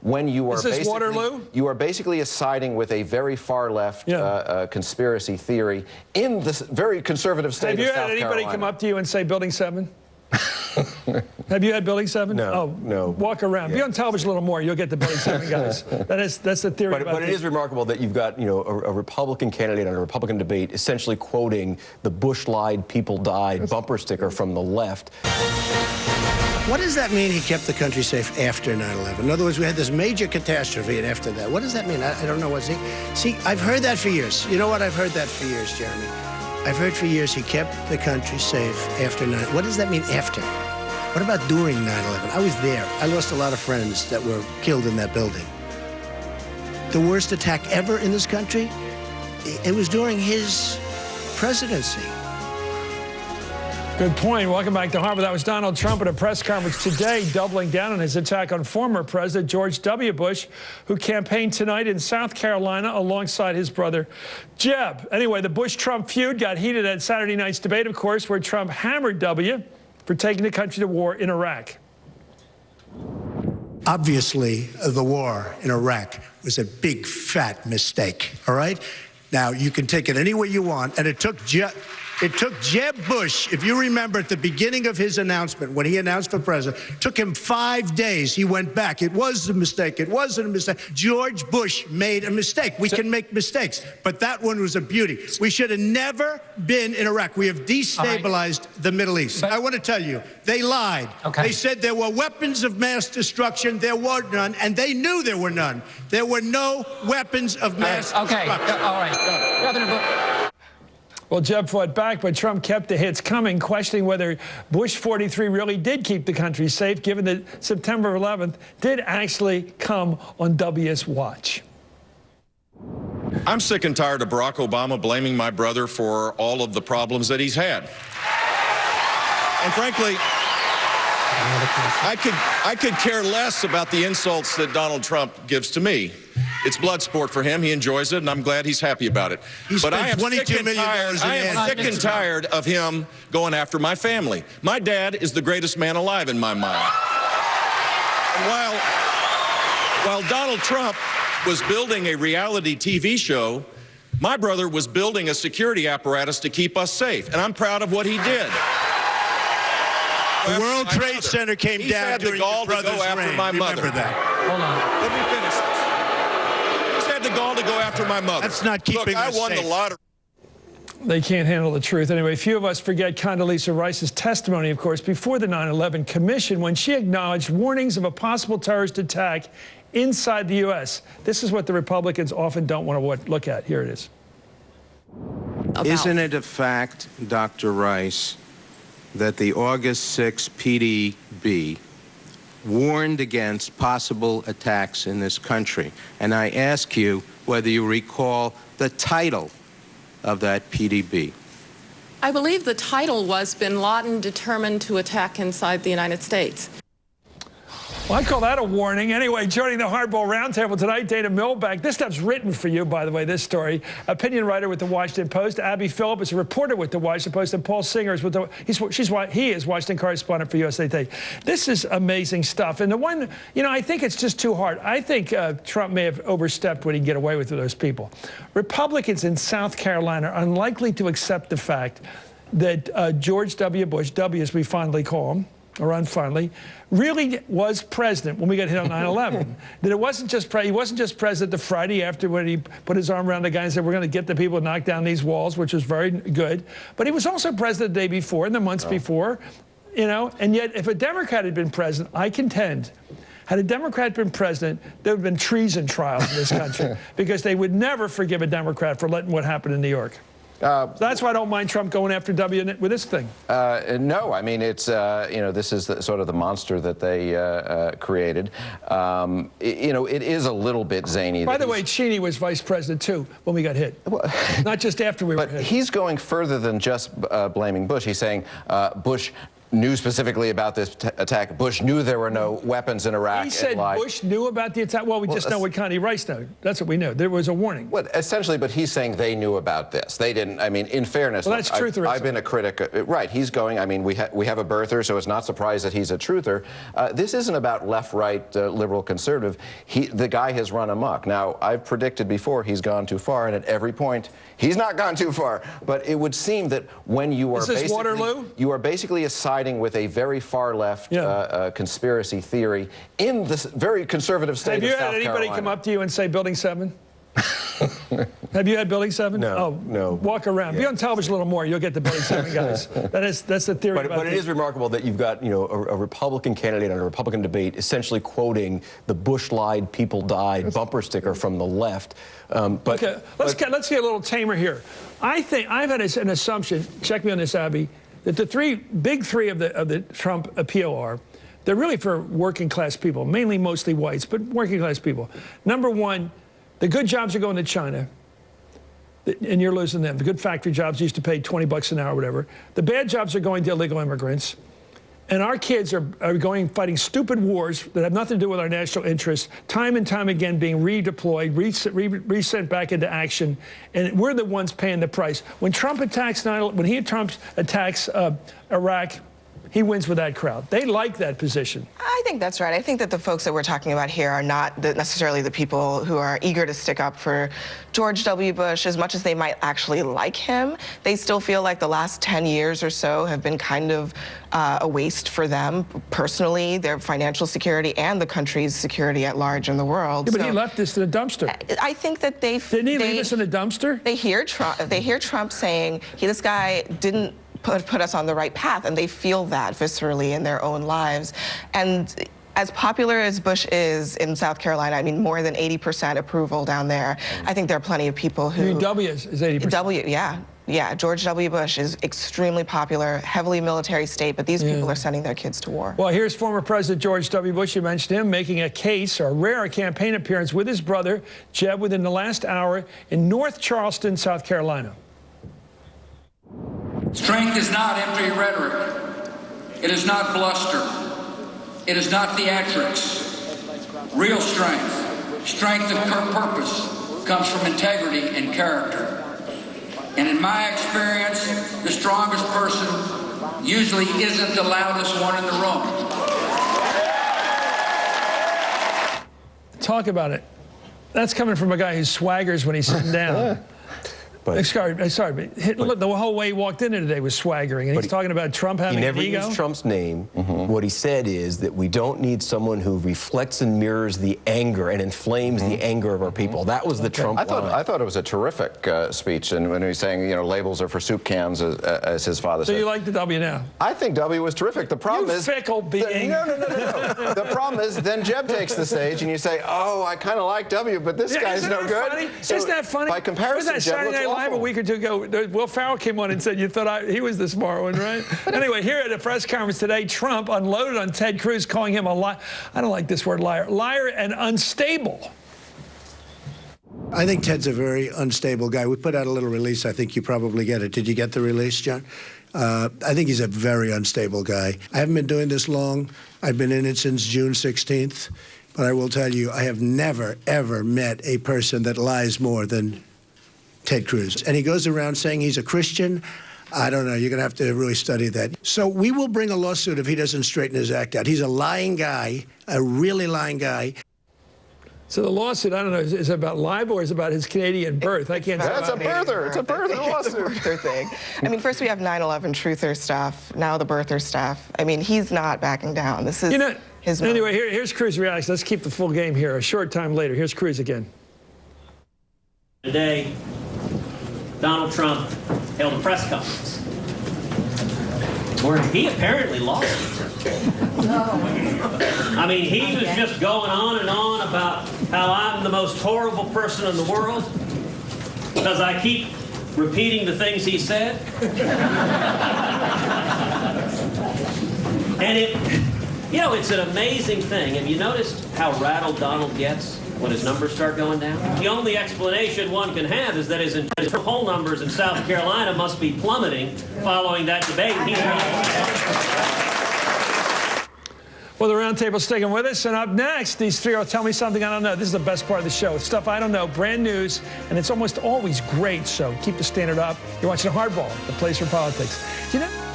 when you are Is this basically, Waterloo? you are basically siding with a very far left conspiracy theory in this very conservative state of South Carolina. Have you had anybody come up to you and say Building 7? Have you had Building 7? No. Oh, no. Walk around. Be on television a little more. You'll get the Building 7 guys. That's the theory. But it is remarkable that you've got, a Republican candidate on a Republican debate essentially quoting the Bush lied, people died bumper sticker from the left. What does that mean he kept the country safe after 9/11? In other words, we had this major catastrophe, and after that, what does that mean? I don't know what's he. See, I've heard that for years. You know what? I've heard that for years, Jeremy. I've heard for years he kept the country safe after 9/11. What does that mean, after? What about during 9/11? I was there. I lost a lot of friends that were killed in that building. The worst attack ever in this country, it was during his presidency. Good point. Welcome back to Harvard. That was Donald Trump at a press conference today, doubling down on his attack on former President George W. Bush, who campaigned tonight in South Carolina alongside his brother Jeb. Anyway, the Bush-Trump feud got heated at Saturday night's debate, of course, where Trump hammered W for taking the country to war in Iraq. Obviously, the war in Iraq was a big, fat mistake, all right? Now, you can take it any way you want, and it took Jeb Bush, if you remember at the beginning of his announcement, when he announced for president, it took him 5 days. He went back. It was a mistake. It wasn't a mistake. George Bush made a mistake. We can make mistakes, but that one was a beauty. We should have never been in Iraq. We have destabilized the Middle East. I want to tell you, they lied. They said there were weapons of mass destruction. There were none, and they knew there were none. There were no weapons of mass destruction. All right. Well, Jeb fought back, but Trump kept the hits coming, questioning whether Bush 43 really did keep the country safe, given that September 11th did actually come on W's watch. I'm sick and tired of Barack Obama blaming my brother for all of the problems that he's had. And frankly, I could care less about the insults that Donald Trump gives to me. It's blood sport for him. He enjoys it, and I'm glad he's happy about it. But I am sick and tired of him going after my family. My dad is the greatest man alive in my mind. And while Donald Trump was building a reality TV show, my brother was building a security apparatus to keep us safe, and I'm proud of what he did. The World Trade Center came down during your brother's reign. Remember that. Hold on. Let me finish this. He's had the gall to go after my mother. That's not keeping us safe. I won the lottery. They can't handle the truth. Anyway, few of us forget Condoleezza Rice's testimony, of course, before the 9/11 Commission, when she acknowledged warnings of a possible terrorist attack inside the U.S. This is what the Republicans often don't want to look at. Here it is. Isn't it a fact, Dr. Rice, that the August 6 PDB warned against possible attacks in this country? And I ask you whether you recall the title of that PDB. I believe the title was Bin Laden determined to attack inside the United States. Well, I call that a warning. Anyway, joining the Hardball Roundtable tonight, Dana Milbank. This stuff's written for you, by the way, this story. Opinion writer with the Washington Post. Abby Phillip is a reporter with the Washington Post. And Paul Singer is with the, he is Washington correspondent for USA Today. This is amazing stuff. And the one, I think it's just too hard. I think Trump may have overstepped what he'd get away with those people. Republicans in South Carolina are unlikely to accept the fact that George W. Bush, W as we fondly call him, or unfondly, really was president when we got hit on 9/11. That it wasn't just he wasn't just president the Friday after when he put his arm around the guy and said, we're going to get the people to knock down these walls, which was very good. But he was also president the day before and the months before, and yet if a Democrat had been president, I contend, had a Democrat been president, there would have been treason trials in this country because they would never forgive a Democrat for letting what happened in New York. So that's why I don't mind Trump going after W with this thing. No, I mean, it's, this is sort of the monster that they created. It is a little bit zany. By the way, Cheney was vice president, too, when we got hit. Not just after we were hit. But he's going further than just blaming Bush. He's saying Bush knew specifically about this attack. Bush knew there were no weapons in Iraq. He said Bush knew about the attack? Well, we just know what Connie Rice knew. That's what we know. There was a warning. Well, essentially, but he's saying they knew about this. They didn't. I mean, in fairness, well, that's trutherism. I've been a critic. Right, he's going, I mean, we have a birther, so it's not surprised that he's a truther. This isn't about left, right, liberal, conservative. The guy has run amok. Now, I've predicted before he's gone too far, and at every point, he's not gone too far. But it would seem that when you are you are basically siding with a very far left conspiracy theory in this very conservative state of South Carolina. Have you had anybody come up to you and say Building 7? Have you had Building 7? No. Oh, no. Walk around. Be on television a little more. You'll get the Building 7 guys. That's the theory. But it is remarkable that you've got, you know, a Republican candidate on a Republican debate essentially quoting the Bush lied, people died bumper sticker from the left. Okay, let's get a little tamer here. I think I've had an assumption. Check me on this, Abby. That the big three of the Trump appeal are, they're really for working class people, mainly mostly whites, but working class people. Number one, the good jobs are going to China, and you're losing them. The good factory jobs used to pay $20 an hour, whatever. The bad jobs are going to illegal immigrants. And our kids are fighting stupid wars that have nothing to do with our national interests, time and time again being redeployed, resent back into action, and we're the ones paying the price. When Trump attacks Iraq, he wins with that crowd. They like that position. I think that's right. I think that the folks that we're talking about here are not necessarily the people who are eager to stick up for George W. Bush as much as they might actually like him. They still feel like the last 10 years or so have been kind of a waste for them personally, their financial security and the country's security at large in the world. Yeah, but he left this in a dumpster. I think that didn't he leave us in a dumpster? They hear Trump saying this guy didn't put us on the right path, and they feel that viscerally in their own lives. And as popular as Bush is in South Carolina, I mean, more than 80% approval down there, I think there are plenty of people who... I mean, W is 80%. W, yeah. Yeah, George W. Bush is extremely popular, heavily military state, but these people are sending their kids to war. Well, here's former President George W. Bush. You mentioned him making a case, or a rare campaign appearance with his brother, Jeb, within the last hour in North Charleston, South Carolina. Strength is not empty rhetoric. It is not bluster. It is not theatrics. Real strength, strength of purpose, comes from integrity and character. And in my experience, the strongest person usually isn't the loudest one in the room. Talk about it. That's coming from a guy who swaggers when he's sitting down. Sorry, but the whole way he walked in today was swaggering, and he's talking about Trump having an ego. He never used Trump's name. What he said is that we don't need someone who reflects and mirrors the anger and inflames the anger of our people. That was the Trump line. I thought it was a terrific speech, and when he was saying, you know, labels are for soup cans, as his father said. So you like the W now? I think W was terrific. The problem is... fickle being. No. The problem is, then Jeb takes the stage, and you say, oh, I kind of like W, but this guy's no good. Funny? So isn't that funny? By comparison, Jeb looks awful. A week or two ago, Will Ferrell came on and said you thought he was the smart one, right? Anyway, here at a press conference today, Trump unloaded on Ted Cruz, calling him a liar. I don't like this word, liar and unstable. I think Ted's a very unstable guy. We put out a little release. I think you probably get it. Did you get the release, John? I think he's a very unstable guy. I haven't been doing this long. I've been in it since June 16th. But I will tell you, I have never, ever met a person that lies more than Ted Cruz. And he goes around saying he's a Christian. I don't know. You're going to have to really study that. So we will bring a lawsuit if he doesn't straighten his act out. He's a lying guy, a really lying guy. So the lawsuit, I don't know, is it about libel or is it about his Canadian birth? I can't tell. That's a birther. It's a birther lawsuit. It's a birther thing. I mean, first we have 9/11 truther stuff, now the birther stuff. I mean, he's not backing down. This is his moment. Anyway, here's Cruz reaction. Let's keep the full game here. A short time later, here's Cruz again. Today, Donald Trump held a press conference where he apparently lost it. I mean, he was just going on and on about how I'm the most horrible person in the world because I keep repeating the things he said. And it's an amazing thing. Have you noticed how rattled Donald gets when his numbers start going down? The only explanation one can have is that his poll numbers in South Carolina must be plummeting following that debate. Well, the roundtable's sticking with us, and up next, these three will tell me something I don't know. This is the best part of the show. It's stuff I don't know, brand news, and it's almost always great, so keep the standard up. You're watching Hardball, the place for politics. Do you know?